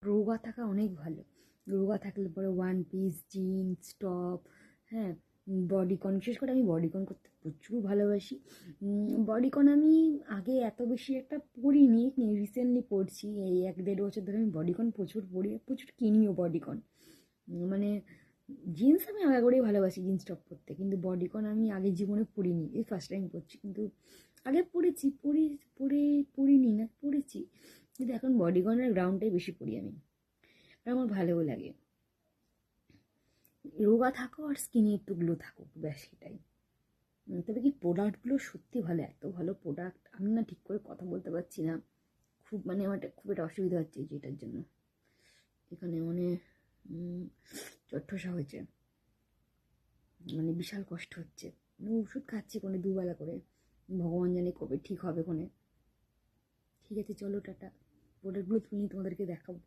রোগা থাকা অনেক ভালো। রোগা থাকলে পরে ওয়ান পিস জিন্স টপ, হ্যাঁ, বডিকন, বিশেষ করে আমি বডিকন করতে প্রচুর ভালোবাসি। বডিকন আমি আগে এত বেশি একটা পরিনি, রিসেন্টলি পরছি, এই 1-1.5 বছর ধরে আমি বডিকন প্রচুর পরি, প্রচুর কিনিও বডিকন। মানে জিন্স আমি আগে করেই ভালোবাসি জিন্স টপ পরতে, কিন্তু বডিকন আমি আগে জীবনে পরিনি, এই ফার্স্ট টাইম পরছি। কিন্তু আগে পরেছি, পরিনি না, পরেছি, কিন্তু এখন বডিকনের গ্রাউন্ডটাই বেশি পরি আমি, আর আমার ভালোও লাগে। রোগা থাকো আর স্কিনে একটু গ্লো থাকুক, ব্যাস সেটাই। তবে কি প্রোডাক্টগুলো সত্যি ভালো, এত ভালো প্রোডাক্ট, আমি না ঠিক করে কথা বলতে পারছি না, খুব মানে আমার খুব একটা অসুবিধা হচ্ছে যেটার জন্য। এখানে মানে চট্টসা হয়েছে, মানে বিশাল কষ্ট হচ্ছে। মানে ওষুধ খাচ্ছি কোনে 2 বেলা করে, ভগবান জানে কবে ঠিক হবে কোনে। ঠিক আছে, চলো টাটা, প্রোডাক্টগুলো তুলে তোমাদেরকে দেখাবো।